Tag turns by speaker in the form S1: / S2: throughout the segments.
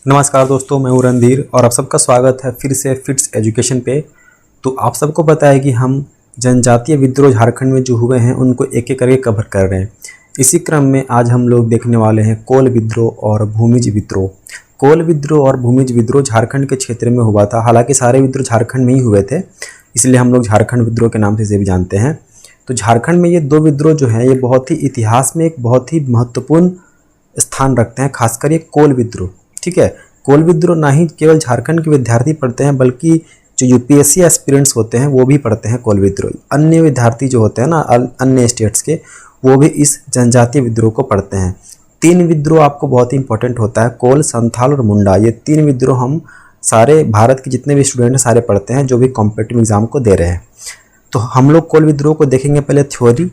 S1: नमस्कार दोस्तों, मैं हूं रणधीर और आप सबका स्वागत है फिर से फिट्स एजुकेशन पे। तो आप सबको पता है कि हम जनजातीय विद्रोह झारखंड में जो हुए हैं उनको एक एक करके कवर कर रहे हैं। इसी क्रम में आज हम लोग देखने वाले हैं कोल विद्रोह और भूमिज विद्रोह। कोल विद्रोह और भूमिज विद्रोह झारखंड के क्षेत्र में हुआ था। हालांकि सारे विद्रोह झारखंड में ही हुए थे, इसलिए हम लोग झारखंड विद्रोह के नाम से इसे भी जानते हैं। तो झारखंड में ये दो विद्रोह जो हैं ये बहुत ही इतिहास में एक बहुत ही महत्वपूर्ण स्थान रखते हैं, खासकर ये कोल विद्रोह। ठीक है, कोल विद्रोह ना ही केवल झारखंड के विद्यार्थी पढ़ते हैं बल्कि जो यूपीएससी एस्पिरेंट्स होते हैं वो भी पढ़ते हैं कोल विद्रोह। अन्य विद्यार्थी जो होते हैं ना अन्य स्टेट्स के, वो भी इस जनजातीय विद्रोह को पढ़ते हैं। तीन विद्रोह आपको बहुत ही इंपॉर्टेंट होता है, कोल, संथाल और मुंडा। ये तीन विद्रोह हम सारे भारत के जितने भी स्टूडेंट हैं सारे पढ़ते हैं जो भी कॉम्पिटिटिव एग्जाम को दे रहे हैं। तो हम लोग कोल विद्रोह को देखेंगे पहले थ्योरी,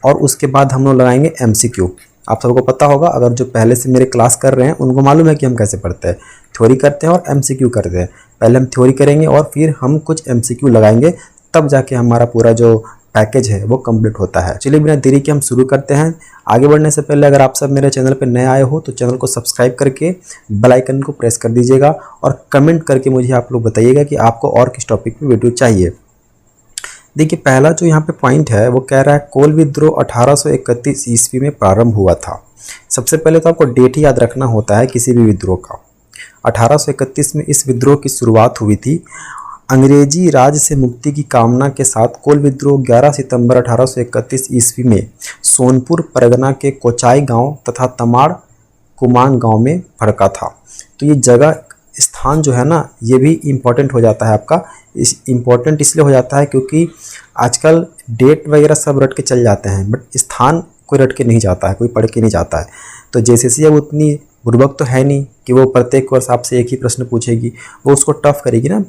S1: और उसके बाद हम लोग लगाएंगे एमसीक्यू। आप सबको पता होगा, अगर जो पहले से मेरे क्लास कर रहे हैं उनको मालूम है कि हम कैसे पढ़ते हैं। थ्योरी करते हैं और एमसीक्यू करते हैं। पहले हम थ्योरी करेंगे और फिर हम कुछ एमसीक्यू लगाएंगे, तब जाके हमारा पूरा जो पैकेज है वो कंप्लीट होता है। चलिए बिना देरी के हम शुरू करते हैं। आगे बढ़ने से पहले अगर आप सब मेरे चैनल पर नए आए हो तो चैनल को सब्सक्राइब करके बेल आइकन को प्रेस कर दीजिएगा और कमेंट करके मुझे आप लोग बताइएगा कि आपको और किस टॉपिक पर वीडियो चाहिए। देखिए, पहला जो यहाँ पे पॉइंट है वो कह रहा है कोल विद्रोह 1831 ईस्वी में प्रारंभ हुआ था। सबसे पहले तो आपको डेट ही याद रखना होता है किसी भी विद्रोह का। 1831 में इस विद्रोह की शुरुआत हुई थी। अंग्रेजी राज से मुक्ति की कामना के साथ कोल विद्रोह 11 सितंबर 1831 ईस्वी में सोनपुर परगना के कोचाई गांव तथा तमाड़ कुमांग गांव में भड़का था। तो ये जगह स्थान जो है ना ये भी इम्पोर्टेंट हो जाता है आपका। इस इम्पोर्टेंट इसलिए हो जाता है क्योंकि आजकल डेट वगैरह सब रट के चल जाते हैं, बट स्थान कोई रट के नहीं जाता है, कोई पढ़ के नहीं जाता है। तो जेसीसी अब उतनी बुर्बक तो है नहीं कि वो प्रत्येक वर्ष आपसे एक ही प्रश्न पूछेगी, वो उसको टफ करेगी ना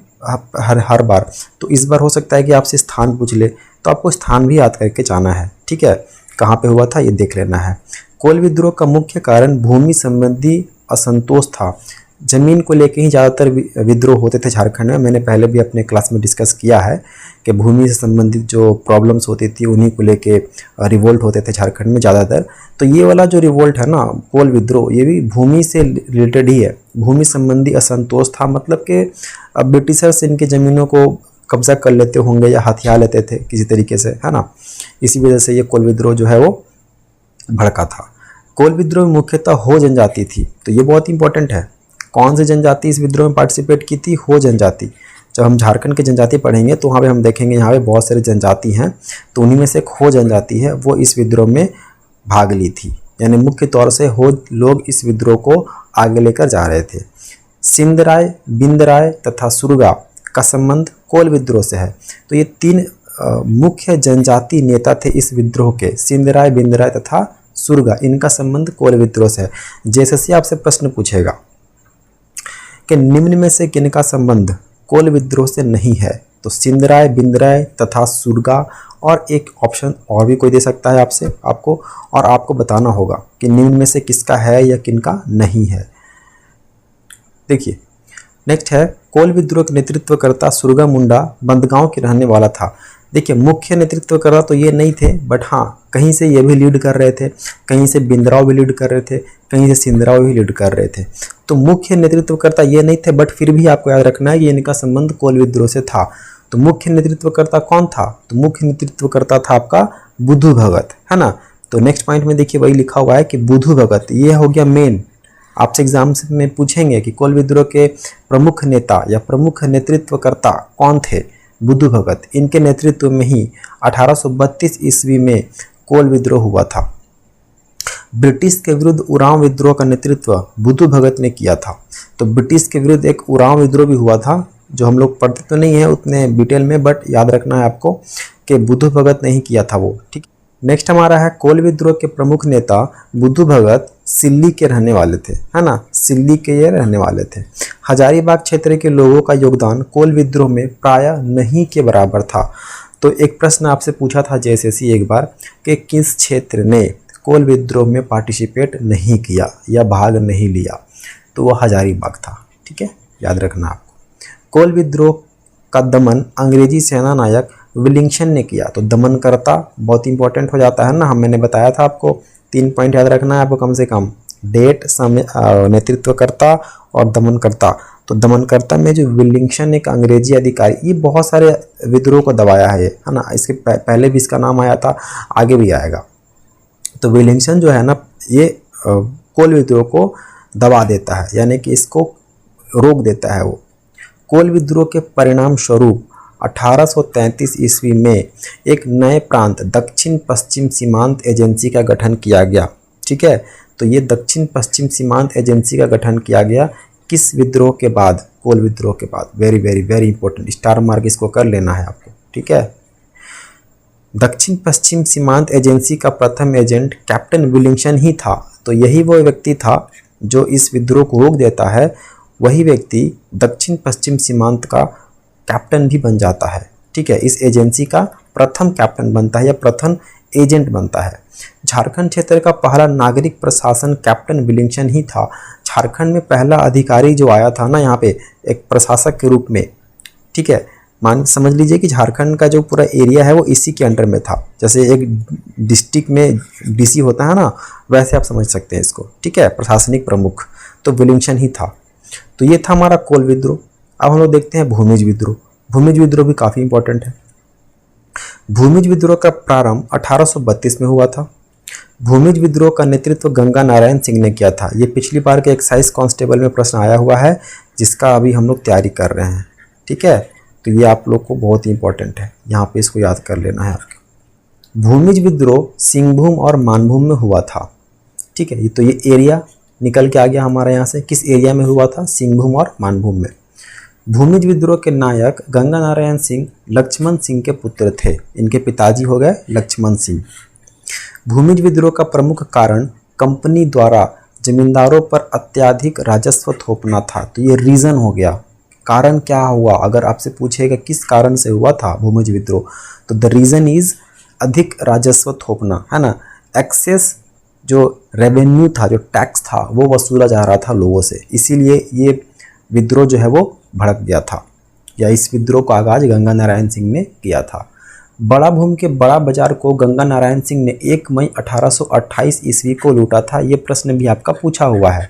S1: हर बार। तो इस बार हो सकता है कि आपसे स्थान पूछ ले, तो आपको स्थान भी याद करके जाना है। ठीक है, कहाँ पे हुआ था ये देख लेना है। कोल विद्रोह का मुख्य कारण भूमि संबंधी असंतोष था। ज़मीन को लेकर ही ज़्यादातर विद्रोह होते थे झारखंड में। मैंने पहले भी अपने क्लास में डिस्कस किया है कि भूमि से संबंधित जो प्रॉब्लम्स होती थी उन्हीं को लेके रिवोल्ट होते थे झारखंड में ज़्यादातर। तो ये वाला जो रिवोल्ट है ना कोल विद्रोह, ये भी भूमि से रिलेटेड ही है। भूमि संबंधी असंतोष था, मतलब कि ब्रिटिशर्स इनके ज़मीनों को कब्जा कर लेते होंगे या हथिया लेते थे किसी तरीके से, है ना। इसी वजह से ये कोल विद्रोह जो है वो भड़का था। कोल विद्रोह में मुख्यतः हो जनजाति थी, तो ये बहुत इंपॉर्टेंट है। कौन सी जनजाति इस विद्रोह में पार्टिसिपेट की थी? हो जनजाति। जब हम झारखंड की जनजाति पढ़ेंगे तो वहाँ पे हम देखेंगे यहाँ पे बहुत सारी जनजाति हैं, तो उन्हीं में से एक हो जनजाति है, वो इस विद्रोह में भाग ली थी। यानी मुख्य तौर से हो लोग इस विद्रोह को आगे लेकर जा रहे थे। सिंधराय, बिंदराय तथा सुरगा का संबंध कोल विद्रोह से है। तो ये तीन मुख्य जनजाति नेता थे इस विद्रोह के, सिंधराय, बिंदराय तथा सुरगा। इनका संबंध कोल विद्रोह से है। जैसे आपसे प्रश्न पूछेगा कि निम्न में से किनका संबंध कोल विद्रोह से नहीं है, तो सिंधराय, बिंदराय तथा सुरगा, और एक ऑप्शन और भी कोई दे सकता है आपको, और आपको बताना होगा कि निम्न में से किसका है या किनका नहीं है। देखिए, नेक्स्ट है कोल विद्रोह के नेतृत्वकर्ता सुरगा मुंडा बंदगांव के रहने वाला था। देखिए, मुख्य नेतृत्वकर्ता तो ये नहीं थे, बट हाँ कहीं से ये भी लीड कर रहे थे, कहीं से बिंदराव भी लीड कर रहे थे, कहीं से सिंधराव भी लीड कर रहे थे। तो मुख्य नेतृत्वकर्ता ये नहीं थे, बट फिर भी आपको याद रखना है कि इनका संबंध कोल विद्रोह से था। तो मुख्य नेतृत्वकर्ता कौन था? तो मुख्य नेतृत्वकर्ता था आपका बुधु भगत, है ना। तो नेक्स्ट पॉइंट में देखिए वही लिखा हुआ है कि बुधु भगत, ये हो गया मेन। आपसे एग्जाम में पूछेंगे कि कोल विद्रोह के प्रमुख नेता या प्रमुख नेतृत्वकर्ता कौन थे? बुधु भगत। इनके नेतृत्व में ही 1832 ईस्वी में कोल विद्रोह हुआ था। ब्रिटिश के विरुद्ध उरांव विद्रोह का नेतृत्व बुधु भगत ने किया था। तो ब्रिटिश के विरुद्ध एक उरांव विद्रोह भी हुआ था, जो हम लोग पढ़ते तो नहीं है उतने डिटेल में, बट याद रखना है आपको कि बुधु भगत ने ही किया था वो। ठीक। नेक्स्ट हमारा है कोल विद्रोह के प्रमुख नेता बुधु भगत सिल्ली के रहने वाले थे, है ना। सिल्ली के ये रहने वाले थे। हजारीबाग क्षेत्र के लोगों का योगदान कोल विद्रोह में प्रायः नहीं के बराबर था। तो एक प्रश्न आपसे पूछा था जैसे एक बार कि किस क्षेत्र ने कोल विद्रोह में पार्टिसिपेट नहीं किया या भाग नहीं लिया, तो वो हजारीबाग था। ठीक है, याद रखना आपको। कोल विद्रोह का दमन अंग्रेजी सेना नायक विलिंगशन ने किया। तो दमनकर्ता बहुत इंपॉर्टेंट हो जाता है ना, मैंने बताया था आपको 3 पॉइंट याद रखना है आपको कम से कम। डेट, समय, नेतृत्वकर्ता और दमनकर्ता। तो दमनकर्ता में जो विलिंगशन एक अंग्रेजी अधिकारी, ये बहुत सारे विद्रोह को दबाया है ना। इसके पहले भी इसका नाम आया था, आगे भी आएगा। तो विलिंगशन जो है ना, ये कोल विद्रोह को दबा देता है, यानी कि इसको रोक देता है वो। कोल विद्रोह के परिणाम स्वरूप 1833 ईस्वी में एक नए प्रांत दक्षिण पश्चिम सीमांत एजेंसी का गठन किया गया। ठीक है, तो ये दक्षिण पश्चिम सीमांत एजेंसी का गठन किया गया किस विद्रोह के बाद? कोल विद्रोह के बाद। Very very very important, star mark इसको कर लेना है आपको। ठीक है, दक्षिण पश्चिम सीमांत एजेंसी का प्रथम एजेंट कैप्टन विलिंगशन ही था। तो यही वो व्यक्ति था जो इस विद्रोह को रोक देता है। वही व्यक्ति दक्षिण पश्चिम सीमांत का कैप्टन भी बन जाता है। ठीक है, इस एजेंसी का प्रथम कैप्टन बनता है या प्रथम एजेंट बनता है। झारखंड क्षेत्र का पहला नागरिक प्रशासन कैप्टन विलिंगशन ही था। झारखंड में पहला अधिकारी जो आया था ना यहाँ पे, एक प्रशासक के रूप में। ठीक है, मान समझ लीजिए कि झारखंड का जो पूरा एरिया है वो इसी के अंडर में था। जैसे एक डिस्ट्रिक्ट में डीसी होता है ना, वैसे आप समझ सकते हैं इसको। ठीक है, प्रशासनिक प्रमुख तो विलिंगशन ही था। तो ये था हमारा कोल विद्रोह। अब हम लोग देखते हैं भूमिज विद्रोह। भूमिज विद्रोह भी काफ़ी इंपॉर्टेंट है। भूमिज विद्रोह का प्रारंभ 1832 में हुआ था। भूमिज विद्रोह का नेतृत्व गंगा नारायण सिंह ने किया था। ये पिछली बार के एक्साइज कांस्टेबल में प्रश्न आया हुआ है, जिसका अभी हम लोग तैयारी कर रहे हैं। ठीक है, तो ये आप लोग को बहुत ही इंपॉर्टेंट है, यहाँ पे इसको याद कर लेना है आपको। भूमिज विद्रोह सिंहभूम और मानभूम में हुआ था। ठीक है, तो ये एरिया निकल के आ गया हमारा यहाँ से। किस एरिया में हुआ था? सिंहभूम और मानभूम में। भूमिज विद्रोह के नायक गंगा नारायण सिंह लक्ष्मण सिंह के पुत्र थे। इनके पिताजी हो गए लक्ष्मण सिंह। भूमिज विद्रोह का प्रमुख कारण कंपनी द्वारा जमींदारों पर अत्यधिक राजस्व थोपना था। तो ये रीज़न हो गया। कारण क्या हुआ? अगर आपसे पूछेगा किस कारण से हुआ था भूमिज विद्रोह, तो द रीज़न इज़ अधिक राजस्व थोपना, है ना। एक्सेस जो रेवेन्यू था, जो टैक्स था, वो वसूला जा रहा था लोगों से, इसीलिए ये विद्रोह जो है वो भड़क गया था, या इस विद्रोह का आगाज गंगा नारायण सिंह ने किया था। बड़ा भूम के बड़ा बाजार को गंगा नारायण सिंह ने 1 मई 1828 ईस्वी को लूटा था। ये प्रश्न भी आपका पूछा हुआ है।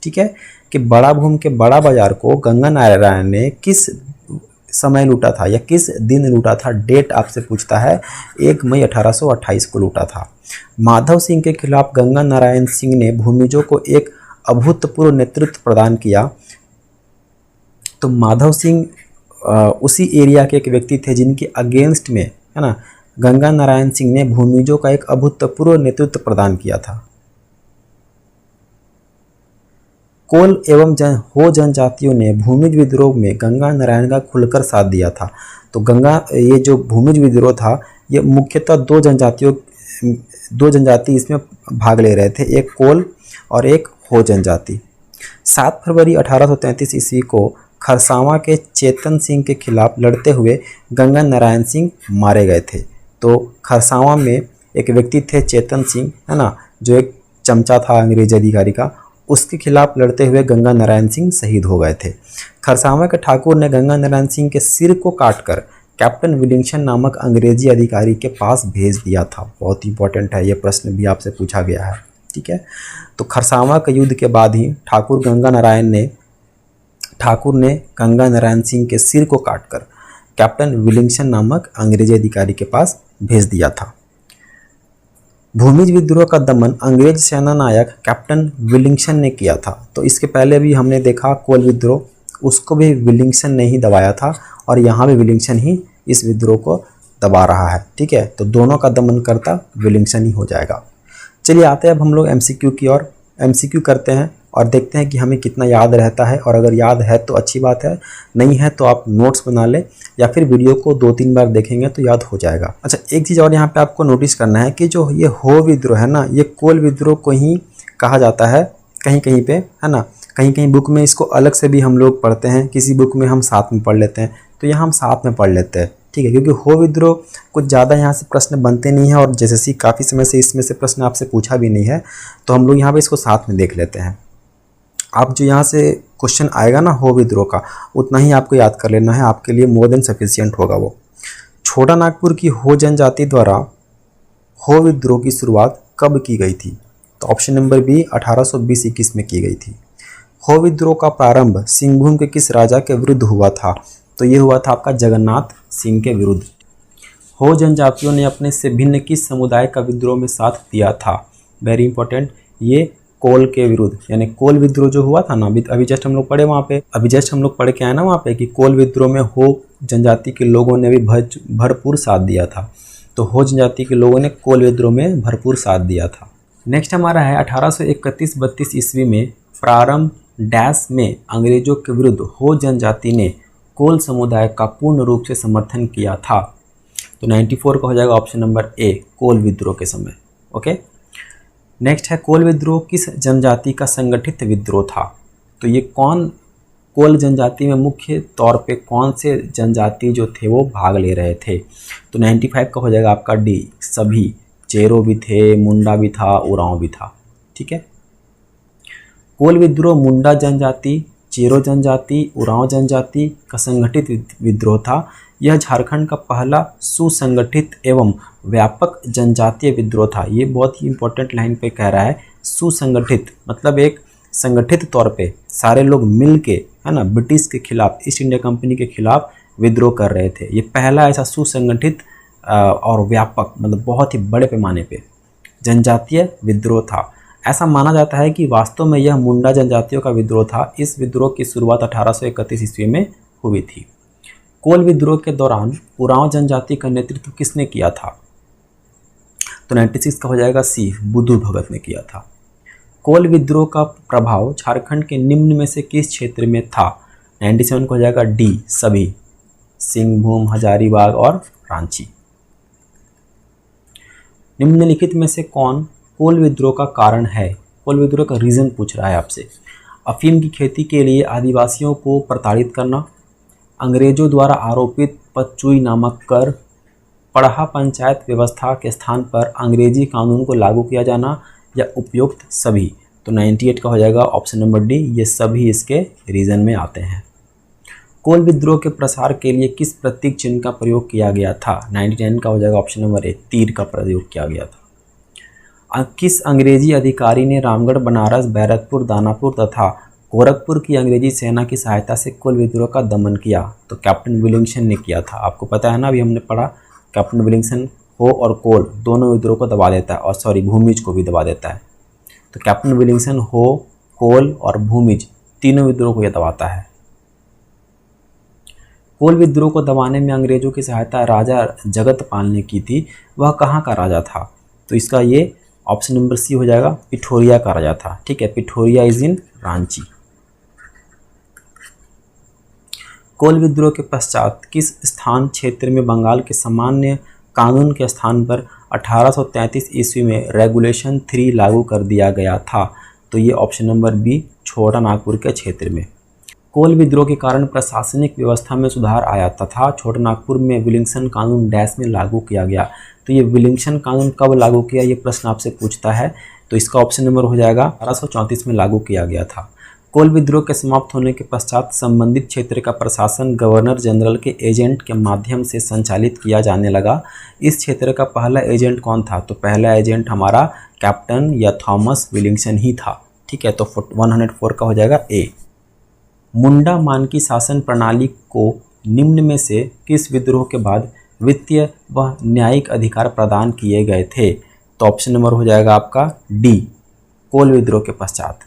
S1: ठीक है, कि बड़ा भूम के बड़ा बाजार को गंगा नारायण ने किस समय लूटा था या किस दिन लूटा था? डेट आपसे पूछता है। 1 मई 1828 को लूटा था। माधव सिंह के खिलाफ गंगा नारायण सिंह ने भूमिजों को एक अभूतपूर्व नेतृत्व प्रदान किया। तो माधव सिंह उसी एरिया के एक व्यक्ति थे जिनके अगेंस्ट में, है ना, गंगा नारायण सिंह ने भूमिजों का एक अभूतपूर्व नेतृत्व प्रदान किया था। कोल एवं हो जनजातियों ने भूमिज विद्रोह में गंगा नारायण का खुलकर साथ दिया था। तो ये जो भूमिज विद्रोह था, ये मुख्यतः दो जनजाति इसमें भाग ले रहे थे, एक कोल और एक हो जनजाति। 7 फरवरी 1833 ईस्वी को खरसावां के चेतन सिंह के खिलाफ लड़ते हुए गंगा नारायण सिंह मारे गए थे। तो खरसावां में एक व्यक्ति थे चेतन सिंह, है ना, जो एक चमचा था अंग्रेजी अधिकारी का, उसके खिलाफ लड़ते हुए गंगा नारायण सिंह शहीद हो गए थे। खरसावां के ठाकुर ने गंगा नारायण सिंह के सिर को काटकर कैप्टन विलिंगशन नामक अंग्रेजी अधिकारी के पास भेज दिया था। बहुत इंपॉर्टेंट है, ये प्रश्न भी आपसे पूछा गया है। ठीक है, तो खरसावां के युद्ध के बाद ही ठाकुर ने गंगा नारायण सिंह के सिर को काटकर कैप्टन विलिंगशन नामक अंग्रेजी अधिकारी के पास भेज दिया था। भूमिज विद्रोह का दमन अंग्रेज सेना नायक कैप्टन विलिंगशन ने किया था। तो इसके पहले भी हमने देखा कोल विद्रोह, उसको भी विलिंगशन ने ही दबाया था, और यहाँ भी विलिंगशन ही इस विद्रोह को दबा रहा है। ठीक है, तो दोनों का दमन करता विलिंगशन ही हो जाएगा। चलिए आते हैं अब हम लोग MCQ की ओर। MCQ करते हैं और देखते हैं कि हमें कितना याद रहता है, और अगर याद है तो अच्छी बात है, नहीं है तो आप नोट्स बना लें या फिर वीडियो को 2-3 बार देखेंगे तो याद हो जाएगा। अच्छा, एक चीज़ और यहाँ पे आपको नोटिस करना है कि जो ये हो विद्रोह है ना, ये कोल विद्रोह को ही कहा जाता है कहीं कहीं पे, है ना। कहीं कहीं बुक में इसको अलग से भी हम लोग पढ़ते हैं, किसी बुक में हम साथ में पढ़ लेते हैं, तो यहाँ हम साथ में पढ़ लेते हैं। ठीक है, क्योंकि हो विद्रोह कुछ ज़्यादा यहाँ से प्रश्न बनते नहीं हैं, और जैसे काफ़ी समय से इसमें से प्रश्न आपसे पूछा भी नहीं है, तो हम लोग यहाँ पे इसको साथ में देख लेते हैं। आप जो यहाँ से क्वेश्चन आएगा ना हो विद्रोह का, उतना ही आपको याद कर लेना है, आपके लिए मोर देन सफिशिएंट होगा वो। छोटा नागपुर की हो जनजाति द्वारा हो विद्रोह की शुरुआत कब की गई थी? तो ऑप्शन नंबर बी 1820-21 में की गई थी। हो विद्रोह का प्रारंभ सिंहभूम के किस राजा के विरुद्ध हुआ था? तो ये हुआ था आपका जगन्नाथ सिंह के विरुद्ध। हो जनजातियों ने अपने से भिन्न किस समुदाय का विद्रोह में साथ दिया था? वेरी इंपॉर्टेंट, ये कोल के विरुद्ध, यानी कोल विद्रोह जो हुआ था ना, अभी जस्ट हम लोग पढ़े वहाँ पे, अभी जस्ट हम लोग पढ़ के आए ना वहाँ पे कि कोल विद्रोह में हो जनजाति के लोगों ने भी भरपूर साथ दिया था। तो हो जनजाति के लोगों ने कोल विद्रोह में भरपूर साथ दिया था। नेक्स्ट हमारा है 1831-32 ईस्वी में प्रारंभ डैश में अंग्रेजों के विरुद्ध हो जनजाति ने कोल समुदाय का पूर्ण रूप से समर्थन किया था। तो 94 का हो जाएगा ऑप्शन नंबर ए, कोल विद्रोह के समय। ओके, नेक्स्ट है कोल विद्रोह किस जनजाति का संगठित विद्रोह था? तो ये कौन, कोल जनजाति में मुख्य तौर पे कौन से जनजाति जो थे वो भाग ले रहे थे? तो 95 का हो जाएगा आपका डी, सभी। चेरो भी थे, मुंडा भी था, उरांव भी था। ठीक है, कोल विद्रोह मुंडा जनजाति, चेरो जनजाति, उरांव जनजाति का संगठित विद्रोह था। यह झारखंड का पहला सुसंगठित एवं व्यापक जनजातीय विद्रोह था। ये बहुत ही इंपॉर्टेंट लाइन पे कह रहा है, सुसंगठित मतलब एक संगठित तौर पे सारे लोग मिल के, है ना, ब्रिटिश के खिलाफ, ईस्ट इंडिया कंपनी के खिलाफ विद्रोह कर रहे थे। ये पहला ऐसा सुसंगठित और व्यापक मतलब बहुत ही बड़े पैमाने पे जनजातीय विद्रोह था। ऐसा माना जाता है कि वास्तव में यह मुंडा जनजातियों का विद्रोह था। इस विद्रोह की शुरुआत 1831 ईस्वी में हुई थी। कोल विद्रोह के दौरान उरांव जनजाति का नेतृत्व किसने किया था? तो 96 का हो जाएगा सी, बुद्धू भगत ने किया था। कोल विद्रोह का प्रभाव झारखंड के निम्न में से किस क्षेत्र में था? 97 का हो जाएगा डी, सभी। सिंहभूम, हजारीबाग और रांची। निम्नलिखित में से कौन कोल विद्रोह का कारण है? कोल विद्रोह का रीजन पूछ रहा है आपसे। अफीम की खेती के लिए आदिवासियों को प्रताड़ित करना, अंग्रेजों द्वारा आरोपित पतचूई नामक कर, पढ़ा पंचायत व्यवस्था के स्थान पर अंग्रेजी कानून को लागू किया जाना, या उपयुक्त सभी। तो 98 का हो जाएगा ऑप्शन नंबर डी, ये सभी इसके रीजन में आते हैं। कोल विद्रोह के प्रसार के लिए किस प्रतीक चिन्ह का प्रयोग किया गया था? 99 का हो जाएगा ऑप्शन नंबर ए, तीर का प्रयोग किया गया था। किस अंग्रेजी अधिकारी ने रामगढ़, बनारस, बैरकपुर, दानापुर तथा गोरखपुर की अंग्रेजी सेना की सहायता से कोल विद्रोह का दमन किया? तो कैप्टन विलिंगसन ने किया था। आपको पता है ना, अभी हमने पढ़ा, कैप्टन विलिंगसन हो और कोल दोनों विद्रोह को दबा देता है, और सॉरी भूमिज को भी दबा देता है। तो कैप्टन विलिंगसन हो, कोल और भूमिज तीनों विद्रोह को यह दबाता है। कोल विद्रोह को दबाने में अंग्रेजों की सहायता राजा जगतपाल ने की थी। वह कहाँ का राजा था? तो इसका ये ऑप्शन नंबर सी हो जाएगा, पिठोरिया का राजा था। ठीक है, पिठोरिया इज इन रांची। कोल विद्रोह के पश्चात किस स्थान क्षेत्र में बंगाल के सामान्य कानून के स्थान पर 1833 ईस्वी में रेगुलेशन 3 लागू कर दिया गया था? तो ये ऑप्शन नंबर बी, छोटा नागपुर के क्षेत्र में। कोल विद्रोह के कारण प्रशासनिक व्यवस्था में सुधार आया तथा छोटा नागपुर में विलिंगसन कानून डैश में लागू किया गया। तो ये विलिंगसन कानून कब लागू किया, ये प्रश्न आपसे पूछता है। तो इसका ऑप्शन नंबर हो जाएगा 1834 में लागू किया गया था। कोल विद्रोह के समाप्त होने के पश्चात संबंधित क्षेत्र का प्रशासन गवर्नर जनरल के एजेंट के माध्यम से संचालित किया जाने लगा। इस क्षेत्र का पहला एजेंट कौन था? तो पहला एजेंट हमारा कैप्टन या थॉमस विलिंगसन ही था। ठीक है, तो 104 का हो जाएगा ए। मुंडा मानकी शासन प्रणाली को निम्न में से किस विद्रोह के बाद वित्तीय व न्यायिक अधिकार प्रदान किए गए थे? तो ऑप्शन नंबर हो जाएगा आपका डी, कोल विद्रोह के पश्चात।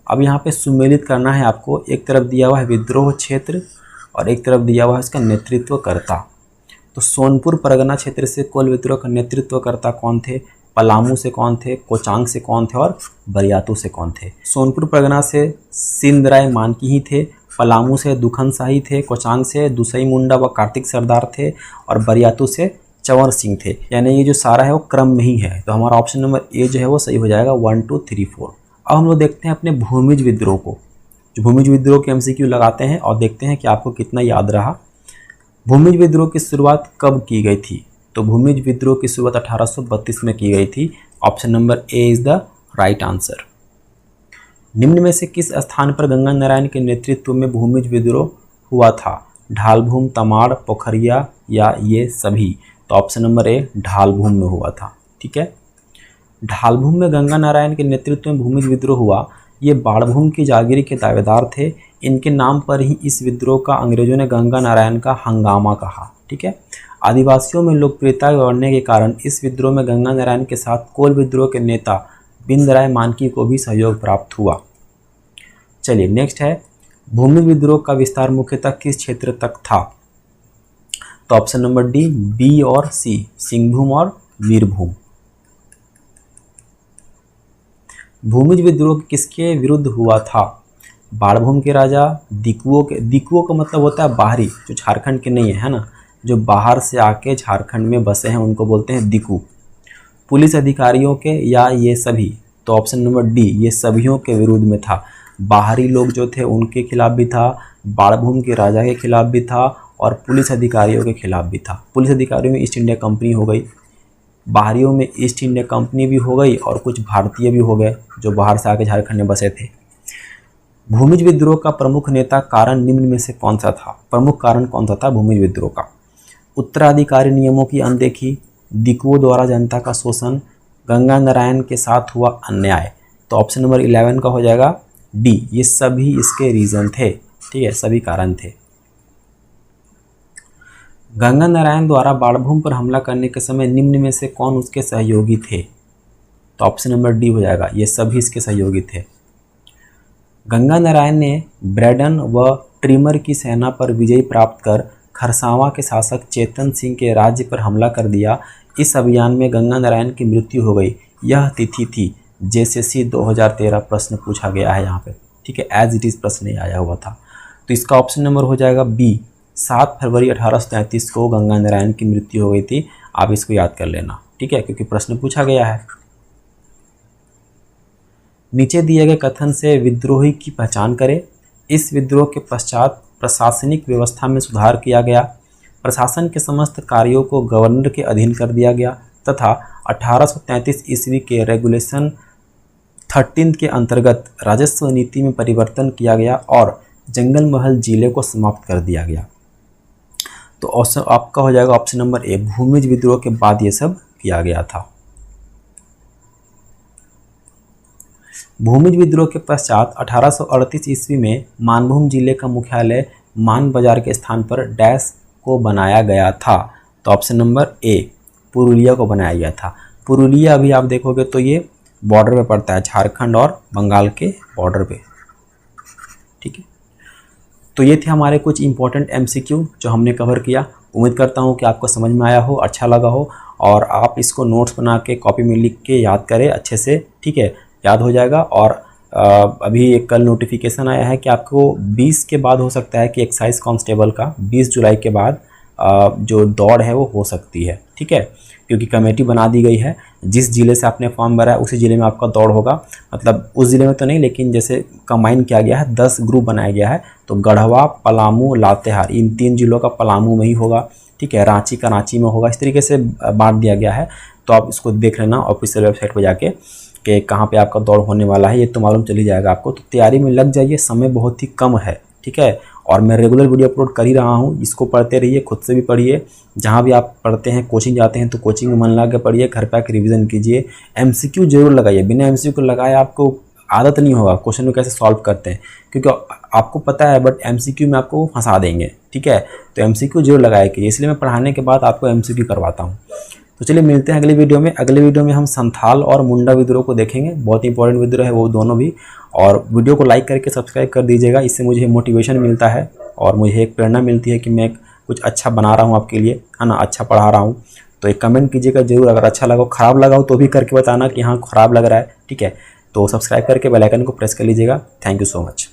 S1: अब यहाँ पे सुमेलित करना है आपको। एक तरफ दिया हुआ है विद्रोह क्षेत्र और एक तरफ दिया हुआ है इसका नेतृत्वकर्ता। तो सोनपुर परगना क्षेत्र से कोल विद्रोह का नेतृत्वकर्ता कौन थे? पलामू से कौन थे? कोचांग से कौन थे? और बरियातू से कौन थे? सोनपुर परगना से सिंधराय मानकी ही थे, पलामू से दुखन शाही थे, कोचांग से दुसई मुंडा व कार्तिक सरदार थे, और बरियातू से चंवर सिंह थे। यानी ये जो सारा है वो क्रम में ही है। तो हमारा ऑप्शन नंबर ए जो है वो सही हो जाएगा, 1 2 3 4। अब हम लोग देखते हैं अपने भूमिज विद्रोह को। जो भूमिज विद्रोह के MCQ लगाते हैं और देखते हैं कि आपको कितना याद रहा। भूमिज विद्रोह की शुरुआत कब की गई थी? तो भूमिज विद्रोह की शुरुआत 1832 में की गई थी। Option number A is the right answer. निम्न में से किस स्थान पर गंगा नारायण के नेतृत्व में भूमिज विद्रोह हुआ था? ढालभूम, तमाड़, पोखरिया या ये सभी? तो ऑप्शन नंबर ए ढालभूम में हुआ था। ठीक है, ढालभूम में गंगा नारायण के नेतृत्व में भूमिज विद्रोह हुआ। ये बाड़भूम की जागीरी के दावेदार थे। इनके नाम पर ही इस विद्रोह का अंग्रेजों ने गंगा नारायण का हंगामा कहा। ठीक है। आदिवासियों में लोकप्रियता बढ़ने के कारण इस विद्रोह में गंगा नारायण के साथ कोल विद्रोह के नेता बिंदराय मानकी को भी सहयोग प्राप्त हुआ। चलिए नेक्स्ट है, भूमिज विद्रोह का विस्तार मुख्यतः किस क्षेत्र तक था? तो ऑप्शन नंबर डी, बी और सी, सिंहभूम और वीरभूम। भूमिज विद्रोह किसके विरुद्ध हुआ था? बाड़भूम के राजा दिकुओं का मतलब होता है बाहरी, जो झारखंड के नहीं है ना, जो बाहर से आके झारखंड में बसे हैं उनको बोलते हैं दिकु। पुलिस अधिकारियों के या ये सभी? तो ऑप्शन नंबर डी, ये सभियों के विरुद्ध में था। बाहरी लोग जो थे उनके खिलाफ भी था, बाड़भूम के राजा के खिलाफ भी था और पुलिस अधिकारियों के खिलाफ भी था। पुलिस अधिकारियों में ईस्ट इंडिया कंपनी हो गई, बाहरियों में ईस्ट इंडिया कंपनी भी हो गई और कुछ भारतीय भी हो गए जो बाहर से आके झारखंड में बसे थे। भूमिज विद्रोह का प्रमुख नेता कारण निम्न में से कौन सा था? प्रमुख कारण कौन सा था भूमिज विद्रोह का? उत्तराधिकारी नियमों की अनदेखी, दिकुओं द्वारा जनता का शोषण, गंगा नारायण के साथ हुआ अन्याय। तो ऑप्शन नंबर 11 का हो जाएगा डी, ये सभी इसके रीजन थे। ठीक है, सभी कारण थे। गंगा नारायण द्वारा बाड़भूम पर हमला करने के समय निम्न में से कौन उसके सहयोगी थे? तो ऑप्शन नंबर डी हो जाएगा, ये सभी इसके सहयोगी थे। गंगा नारायण ने ब्रैडन व ट्रिमर की सेना पर विजय प्राप्त कर खरसावां के शासक चेतन सिंह के राज्य पर हमला कर दिया। इस अभियान में गंगा नारायण की मृत्यु हो गई। यह तिथि थी। जेसीसी 2013 प्रश्न पूछा गया है यहाँ पे। ठीक है, एज इट इज़ प्रश्न नहीं आया हुआ था। तो इसका ऑप्शन नंबर हो जाएगा बी, 7 फरवरी 1833 को गंगा नारायण की मृत्यु हो गई थी। आप इसको याद कर लेना। ठीक है, क्योंकि प्रश्न पूछा गया है। नीचे दिए गए कथन से विद्रोही की पहचान करें। इस विद्रोह के पश्चात प्रशासनिक व्यवस्था में सुधार किया गया। प्रशासन के समस्त कार्यों को गवर्नर के अधीन कर दिया गया तथा 1833 ईस्वी के रेगुलेशन 13 के अंतर्गत राजस्व नीति में परिवर्तन किया गया और जंगल महल जिले को समाप्त कर दिया गया। तो ऑप्शन आपका हो जाएगा ऑप्शन नंबर ए, भूमिज विद्रोह के बाद ये सब किया गया था। भूमिज विद्रोह के पश्चात 1838 ईस्वी में मानभूम जिले का मुख्यालय मान बाजार के स्थान पर डैश को बनाया गया था। तो ऑप्शन नंबर ए, पुरुलिया को बनाया गया था। पुरुलिया अभी आप देखोगे तो ये बॉर्डर पे पड़ता है, झारखंड और बंगाल के बॉर्डर पे। ठीक है, तो ये थे हमारे कुछ इंपॉर्टेंट एमसीक्यू जो हमने कवर किया। उम्मीद करता हूँ कि आपको समझ में आया हो, अच्छा लगा हो और आप इसको नोट्स बना के कॉपी में लिख के याद करें अच्छे से। ठीक है, याद हो जाएगा। और अभी एक कल नोटिफिकेशन आया है कि आपको 20 के बाद हो सकता है कि एक्साइज कांस्टेबल का 20 जुलाई के बाद जो दौड़ है वो हो सकती है। ठीक है, क्योंकि कमेटी बना दी गई है। जिस ज़िले से आपने फॉर्म भरा है उसी ज़िले में आपका दौड़ होगा। मतलब उस ज़िले में तो नहीं, लेकिन जैसे कंबाइन किया गया है, 10 ग्रुप बनाया गया है। तो गढ़वा, पलामू, लातेहार, इन 3 जिलों का पलामू में ही होगा। ठीक है, रांची का रांची में होगा। इस तरीके से बांट दिया गया है। तो आप इसको देख लेना ऑफिशियल वेबसाइट पर जाके कि कहाँ पे आपका दौड़ होने वाला है, ये तो मालूम चली जाएगा आपको। तो तैयारी में लग जाइए, समय बहुत ही कम है। ठीक है, और मैं रेगुलर वीडियो अपलोड कर ही रहा हूँ। इसको पढ़ते रहिए, खुद से भी पढ़िए। जहाँ भी आप पढ़ते हैं, कोचिंग जाते हैं तो कोचिंग में मन लगा के पढ़िए, घर पे आके रिवीजन कीजिए। एमसीक्यू जरूर लगाइए। बिना एमसीक्यू लगाए आपको आदत नहीं होगा क्वेश्चन को कैसे सॉल्व करते हैं, क्योंकि आपको पता है बट एमसीक्यू में आपको फंसा देंगे। ठीक है, तो एमसीक्यू जरूर लगाया कीजिए। इसलिए मैं पढ़ाने के बाद आपको एमसीक्यू करवाता हूँ। तो चलिए मिलते हैं अगली वीडियो में। अगले वीडियो में हम संथाल और मुंडा विद्रोह को देखेंगे। बहुत इंपॉर्टेंट विद्रोह है वो दोनों भी। और वीडियो को लाइक करके सब्सक्राइब कर दीजिएगा। इससे मुझे मोटिवेशन मिलता है और मुझे एक प्रेरणा मिलती है कि मैं कुछ अच्छा बना रहा हूँ आपके लिए, है ना, अच्छा पढ़ा रहा हूँ। तो एक कमेंट कीजिएगा जरूर, अगर अच्छा लगा हो। ख़राब लगा हो तो भी करके बताना कि हाँ ख़राब लग रहा है। ठीक है, तो सब्सक्राइब करके बेल आइकन को प्रेस कर लीजिएगा। Thank you so much.